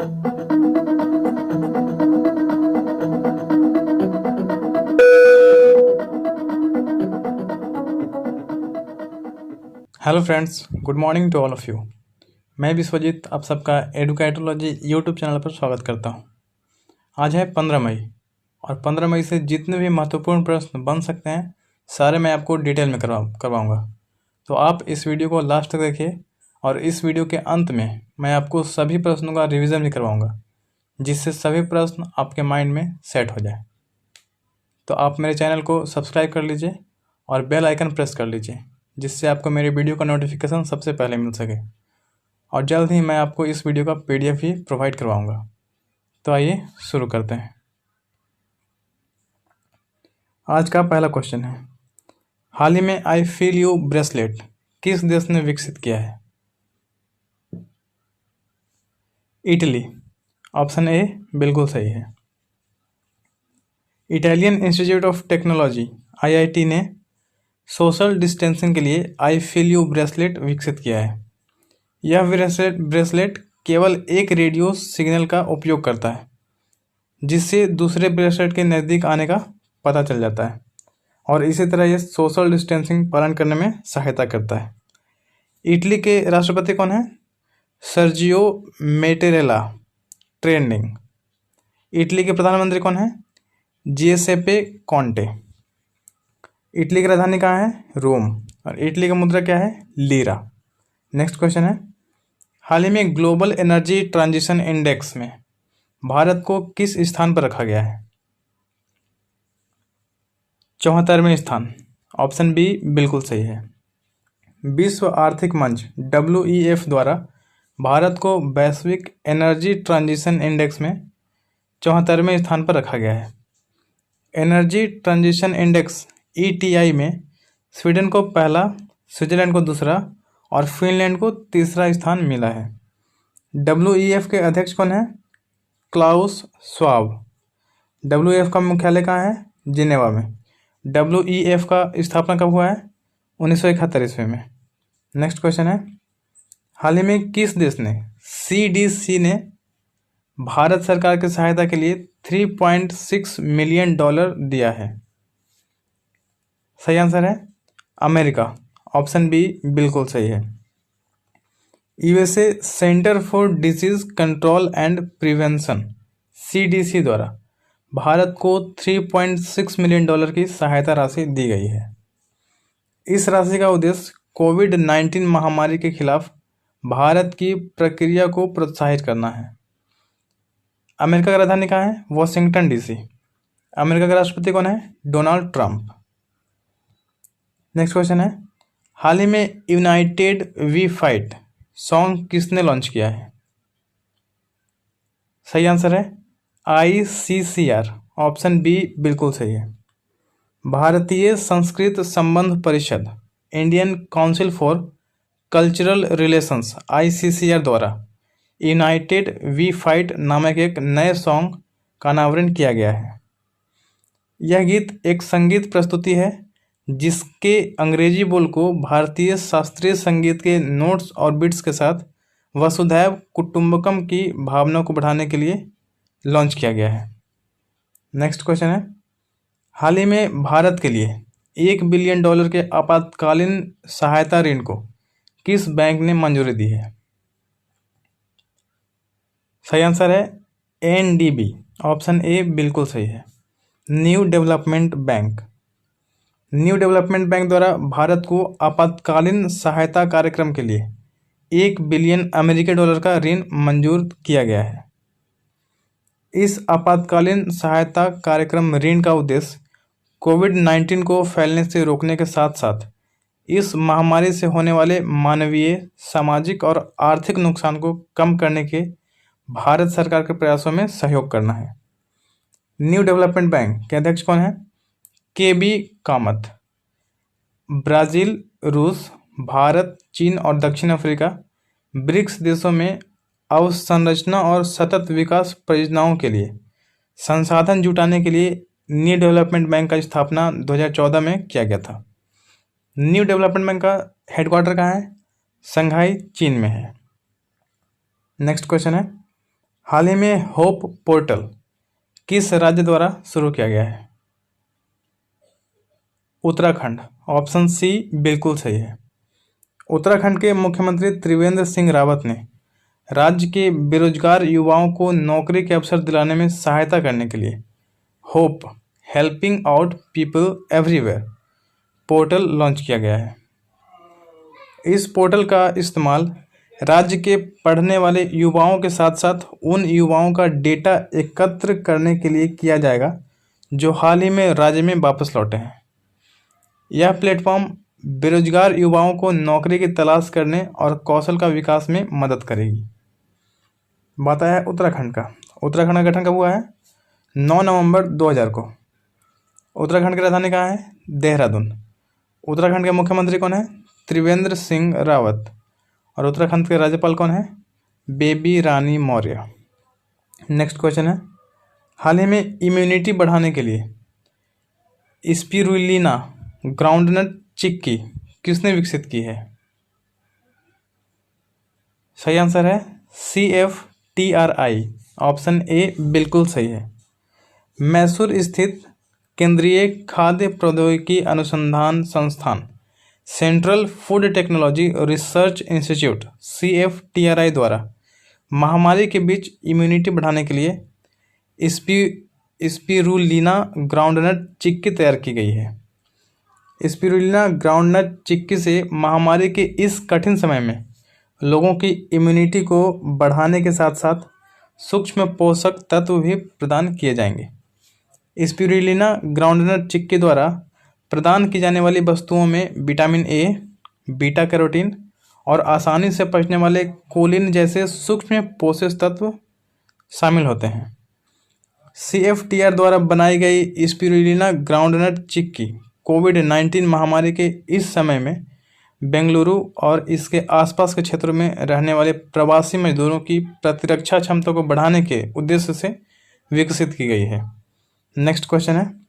Hello friends, good morning to all of you. मैं विश्वजीत आप सबका एडुकेटोलॉजी यूट्यूब चैनल पर स्वागत करता हूं। आज है 15 मई और 15 मई से जितने भी महत्वपूर्ण प्रश्न बन सकते हैं सारे मैं आपको डिटेल में करवाऊंगा। तो आप इस वीडियो को लास्ट तक देखिए और इस वीडियो के अंत में मैं आपको सभी प्रश्नों का रिवीजन भी करवाऊँगा, जिससे सभी प्रश्न आपके माइंड में सेट हो जाए। तो आप मेरे चैनल को सब्सक्राइब कर लीजिए और बेल आइकन प्रेस कर लीजिए, जिससे आपको मेरी वीडियो का नोटिफिकेशन सबसे पहले मिल सके। और जल्द ही मैं आपको इस वीडियो का PDF भी प्रोवाइड करवाऊंगा। तो आइए शुरू करते हैं। आज का पहला क्वेश्चन है, हाल ही में आई फील यू ब्रेसलेट किस देश ने विकसित किया है? इटली। ऑप्शन ए बिल्कुल सही है। Italian institute of technology IIT ने सोशल डिस्टेंसिंग के लिए आई फील यू ब्रेसलेट विकसित किया है। यह ब्रेसलेट केवल एक रेडियो सिग्नल का उपयोग करता है, जिससे दूसरे ब्रेसलेट के नज़दीक आने का पता चल जाता है और इसी तरह यह सोशल डिस्टेंसिंग पालन करने में सहायता करता है। इटली के राष्ट्रपति कौन है? Sergio मेटेरेला trending. इटली के प्रधानमंत्री कौन है? जिसेपे कॉन्टे। इटली की राजधानी कहाँ है? रोम। और इटली का मुद्रा क्या है? लीरा। नेक्स्ट क्वेश्चन है, हाल ही में ग्लोबल एनर्जी ट्रांजिशन इंडेक्स में भारत को किस स्थान पर रखा गया है? 74वें स्थान। ऑप्शन बी बिल्कुल सही है। विश्व आर्थिक मंच WEF द्वारा भारत को वैश्विक एनर्जी ट्रांजिशन इंडेक्स में 74वें स्थान पर रखा गया है। एनर्जी ट्रांजिशन इंडेक्स ETI में स्वीडन को पहला, स्विट्जरलैंड को दूसरा और फिनलैंड को तीसरा स्थान मिला है। WEF के अध्यक्ष कौन है? Klaus Schwab. WEF का मुख्यालय कहाँ है? जिनेवा में। WEF का स्थापना कब हुआ है? 1971 ईस्वी में। नेक्स्ट क्वेश्चन है, हाल ही में किस देश ने CDC ने भारत सरकार की सहायता के लिए $3.6 मिलियन दिया है? सही आंसर है अमेरिका। ऑप्शन बी बिल्कुल सही है। USA centre for disease control and prevention CDC द्वारा भारत को $3.6 मिलियन की सहायता राशि दी गई है। इस राशि का उद्देश्य कोविड-19 महामारी के खिलाफ भारत की प्रक्रिया को प्रोत्साहित करना है। अमेरिका की राजधानी कहाँ है? Washington DC। अमेरिका के राष्ट्रपति कौन है? Donald Trump. नेक्स्ट क्वेश्चन है, हाल ही में यूनाइटेड वी फाइट सॉन्ग किसने लॉन्च किया है? सही आंसर है ICCR। ऑप्शन बी बिल्कुल सही है। भारतीय संस्कृत संबंध परिषद Indian Council for Cultural relations ICCR द्वारा यूनाइटेड वी फाइट नामक एक नए सॉन्ग का अनावरण किया गया है। यह गीत एक संगीत प्रस्तुति है जिसके अंग्रेजी बोल को भारतीय शास्त्रीय संगीत के नोट्स और बीट्स के साथ वसुधैव कुटुंबकम की भावना को बढ़ाने के लिए लॉन्च किया गया है। नेक्स्ट क्वेश्चन है, हाल ही में भारत के लिए $1 बिलियन के आपातकालीन सहायता ऋण को किस बैंक ने मंजूरी दी है? सही आंसर है NDB। ऑप्शन ए बिल्कुल सही है। New development bank. New development bank द्वारा भारत को आपातकालीन सहायता कार्यक्रम के लिए $1 बिलियन का ऋण मंजूर किया गया है। इस आपातकालीन सहायता कार्यक्रम ऋण का उद्देश्य कोविड-19 को फैलने से रोकने के साथ साथ इस महामारी से होने वाले मानवीय, सामाजिक और आर्थिक नुकसान को कम करने के भारत सरकार के प्रयासों में सहयोग करना है। न्यू डेवलपमेंट बैंक के अध्यक्ष कौन है? KB कामत। ब्राज़ील, रूस, भारत, चीन और दक्षिण अफ्रीका ब्रिक्स देशों में अवसंरचना और सतत विकास परियोजनाओं के लिए संसाधन जुटाने के लिए न्यू डेवलपमेंट बैंक का स्थापना 2014 में किया गया था। न्यू डेवलपमेंट बैंक का हेडक्वार्टर कहाँ है? शंघाई, चीन में है। नेक्स्ट क्वेश्चन है, हाल ही में होप पोर्टल किस राज्य द्वारा शुरू किया गया है? उत्तराखंड। ऑप्शन सी बिल्कुल सही है। उत्तराखंड के मुख्यमंत्री त्रिवेंद्र सिंह रावत ने राज्य के बेरोजगार युवाओं को नौकरी के अवसर दिलाने में सहायता करने के लिए hope helping out people everywhere portal launch किया गया है। इस पोर्टल का इस्तेमाल राज्य के पढ़ने वाले युवाओं के साथ साथ उन युवाओं का डेटा एकत्र करने के लिए किया जाएगा जो हाल ही में राज्य में वापस लौटे हैं। यह प्लेटफॉर्म बेरोजगार युवाओं को नौकरी की तलाश करने और कौशल का विकास में मदद करेगी। बात है उत्तराखंड का। उत्तराखंड का गठन कब हुआ है? 9 नवंबर 2000 को। उत्तराखंड की राजधानी कहाँ है? देहरादून। उत्तराखंड के मुख्यमंत्री कौन है? त्रिवेंद्र सिंह रावत। और उत्तराखंड के राज्यपाल कौन है? बेबी रानी मौर्य। नेक्स्ट क्वेश्चन है, हाल ही में इम्यूनिटी बढ़ाने के लिए स्पिरुलिना ग्राउंडनट चिक्की किसने विकसित की है? सही आंसर है CFTRI। ऑप्शन ए बिल्कुल सही है। मैसूर स्थित केंद्रीय खाद्य प्रौद्योगिकी अनुसंधान संस्थान central food technology research institute CFTRI द्वारा महामारी के बीच इम्यूनिटी बढ़ाने के लिए स्पिरुलिना ग्राउंडनट चिक्की तैयार की गई है। स्पिरुलिना ग्राउंडनट चिक्की से महामारी के इस कठिन समय में लोगों की इम्यूनिटी को बढ़ाने के साथ साथ सूक्ष्म पोषक तत्व भी प्रदान किए जाएंगे। स्पिरुलिना ग्राउंडनट चिक्की द्वारा प्रदान की जाने वाली वस्तुओं में विटामिन ए, बीटा कैरोटीन और आसानी से पचने वाले कोलिन जैसे सूक्ष्म पोषक तत्व शामिल होते हैं। CFTR द्वारा बनाई गई स्पिरुलिना ग्राउंडनट चिक्की कोविड-19 महामारी के इस समय में बेंगलुरु और इसके आसपास के क्षेत्रों में रहने वाले प्रवासी मजदूरों की प्रतिरक्षा क्षमता को बढ़ाने के उद्देश्य से विकसित की गई है। नेक्स्ट क्वेश्चन है,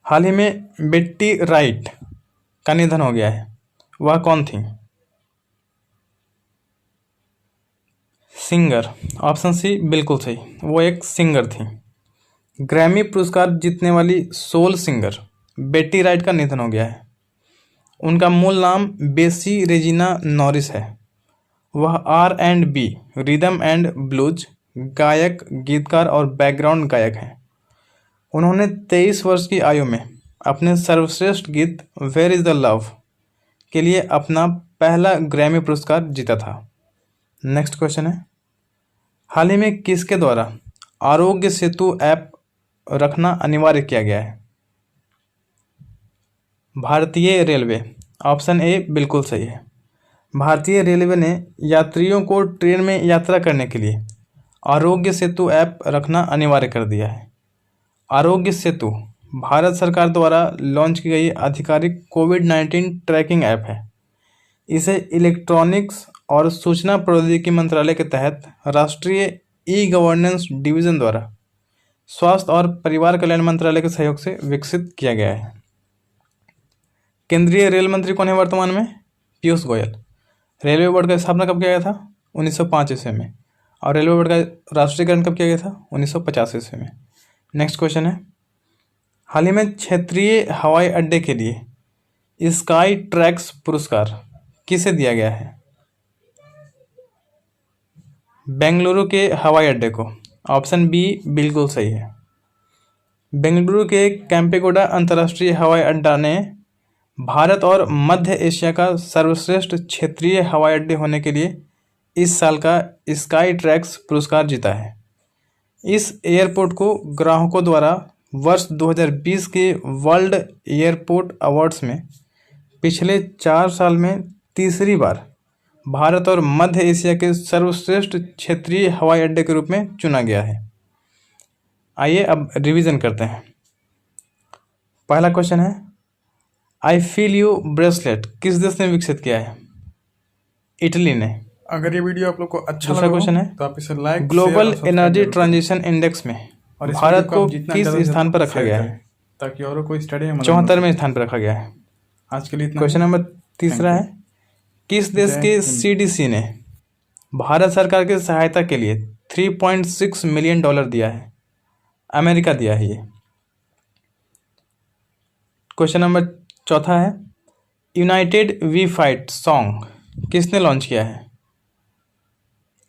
हाल ही में बेट्टी राइट का निधन हो गया है, वह कौन थी? सिंगर। ऑप्शन सी बिल्कुल सही, वो एक सिंगर थी। ग्रैमी पुरस्कार जीतने वाली सोल सिंगर बेट्टी राइट का निधन हो गया है। उनका मूल नाम बेसी रेजिना नॉरिस है। वह R&B रिदम एंड ब्लूज गायक, गीतकार और बैकग्राउंड गायक हैं। उन्होंने 23 वर्ष की आयु में अपने सर्वश्रेष्ठ गीत वेयर इज़ द लव के लिए अपना पहला ग्रैमी पुरस्कार जीता था। नेक्स्ट क्वेश्चन है, हाल ही में किसके द्वारा आरोग्य सेतु ऐप रखना अनिवार्य किया गया है? भारतीय रेलवे। ऑप्शन ए बिल्कुल सही है। भारतीय रेलवे ने यात्रियों को ट्रेन में यात्रा करने के लिए आरोग्य सेतु ऐप रखना अनिवार्य कर दिया है। आरोग्य सेतु भारत सरकार द्वारा लॉन्च की गई आधिकारिक कोविड-19 ट्रैकिंग ऐप है। इसे इलेक्ट्रॉनिक्स और सूचना प्रौद्योगिकी मंत्रालय के तहत राष्ट्रीय ई-गवर्नेंस डिवीजन द्वारा स्वास्थ्य और परिवार कल्याण मंत्रालय के सहयोग से विकसित किया गया है। केंद्रीय रेल मंत्री कौन है वर्तमान में? पीयूष गोयल। रेलवे बोर्ड का स्थापना कब किया गया था? 1905 ईस्वी में। और रेलवे बोर्ड का राष्ट्रीयकरण कब किया गया था? 1950 ईस्वी में। नेक्स्ट क्वेश्चन है, हाल ही में क्षेत्रीय हवाई अड्डे के लिए स्काई ट्रैक्स पुरस्कार किसे दिया गया है? बेंगलुरु के हवाई अड्डे को। ऑप्शन बी बिल्कुल सही है। बेंगलुरु के कैंपेगौड़ा अंतर्राष्ट्रीय हवाई अड्डा ने भारत और मध्य एशिया का सर्वश्रेष्ठ क्षेत्रीय हवाई अड्डे होने के लिए इस साल का स्काई ट्रैक्स पुरस्कार जीता है। इस एयरपोर्ट को ग्राहकों द्वारा वर्ष 2020 के वर्ल्ड एयरपोर्ट अवार्ड्स में पिछले 4 साल में तीसरी बार भारत और मध्य एशिया के सर्वश्रेष्ठ क्षेत्रीय हवाई अड्डे के रूप में चुना गया है। आइए अब रिवीजन करते हैं। पहला क्वेश्चन है, आई फील यू ब्रेसलेट किस देश ने विकसित किया है? इटली ने। अगर ये वीडियो आप लोग को अच्छा दूसरा क्वेश्चन है, तो आप इसे like, global energy transition index में भारत को किस स्थान पर रखा गया है? ताकि औरों को स्टडी में 74वें स्थान पर रखा गया है। आज के लिए इतना। क्वेश्चन नंबर तीसरा है, किस देश के CDC ने भारत सरकार की सहायता के लिए $3.6 मिलियन दिया है, अमेरिका दिया है ये। क्वेश्चन नंबर चौथा है, यूनाइटेड वी फाइट सॉन्ग किसने लॉन्च किया है?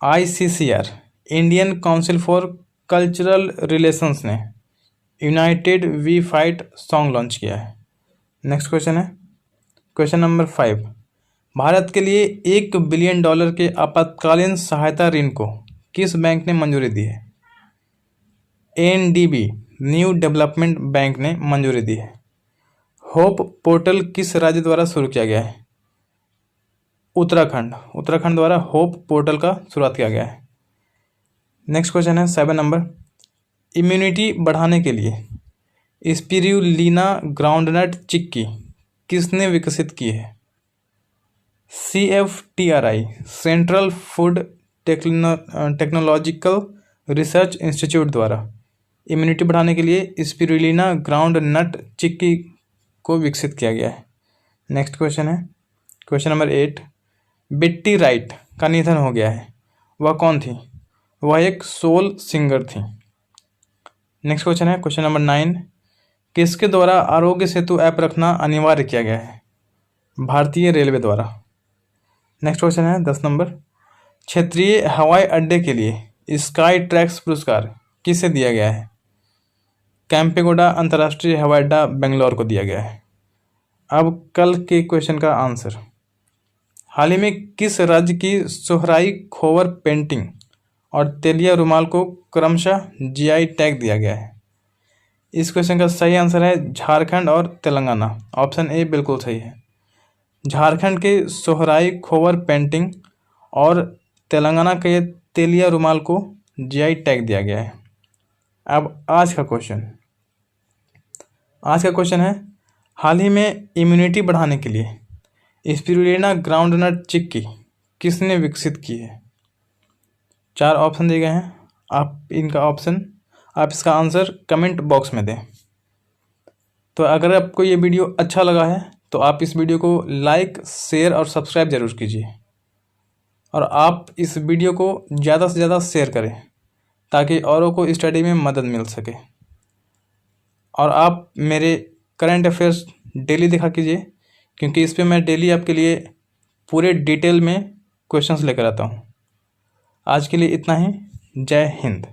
ICCR, Indian Council for Cultural Relations ने united we fight song launch किया है। नेक्स्ट क्वेश्चन है, क्वेश्चन नंबर 5, भारत के लिए $1 बिलियन के आपातकालीन सहायता ऋण को किस बैंक ने मंजूरी दी है? NDB, न्यू डेवलपमेंट बैंक ने मंजूरी दी है। होप पोर्टल किस राज्य द्वारा शुरू किया गया है? उत्तराखंड द्वारा होप पोर्टल का शुरुआत किया गया है। नेक्स्ट क्वेश्चन है 7 नंबर, इम्यूनिटी बढ़ाने के लिए स्पिरुलिना ग्राउंडनट चिक्की किसने विकसित की है? CFTRI, central food technological research institute द्वारा इम्यूनिटी बढ़ाने के लिए स्पिरुलिना ग्राउंडनट चिक्की को विकसित किया गया है। नेक्स्ट क्वेश्चन है, क्वेश्चन नंबर 8, बेट्टी राइट का निधन हो गया है, वह कौन थी? वह एक सोल सिंगर थी। नेक्स्ट क्वेश्चन है, क्वेश्चन नंबर 9, किसके द्वारा आरोग्य सेतु ऐप रखना अनिवार्य किया गया है? भारतीय रेलवे द्वारा। नेक्स्ट क्वेश्चन है 10 नंबर, क्षेत्रीय हवाई अड्डे के लिए स्काई ट्रैक्स पुरस्कार किसे दिया गया है? कैंपेगौड़ा अंतर्राष्ट्रीय हवाई अड्डा बेंगलोर को दिया गया है। अब कल के क्वेश्चन का आंसर, हाल ही में किस राज्य की सोहराई खोवर पेंटिंग और तेलिया रुमाल को क्रमशः GI टैग दिया गया है? इस क्वेश्चन का सही आंसर है झारखंड और तेलंगाना। ऑप्शन ए बिल्कुल सही है। झारखंड के सोहराई खोवर पेंटिंग और तेलंगाना के तेलिया रुमाल को GI टैग दिया गया है। अब आज का क्वेश्चन है, हाल ही में इम्यूनिटी बढ़ाने के लिए स्पिरुलिना ग्राउंडनट चिक्की किसने विकसित की है? 4 ऑप्शन दिए गए हैं, आप इसका आंसर कमेंट बॉक्स में दें। तो अगर आपको ये वीडियो अच्छा लगा है तो आप इस वीडियो को लाइक, शेयर और सब्सक्राइब जरूर कीजिए, और आप इस वीडियो को ज़्यादा से ज़्यादा शेयर करें ताकि औरों को स्टडी में मदद मिल सके। और आप मेरे करंट अफेयर्स डेली देखा कीजिए, क्योंकि इस पे मैं डेली आपके लिए पूरे डिटेल में क्वेश्चंस लेकर आता हूँ। आज के लिए इतना ही। जय हिंद।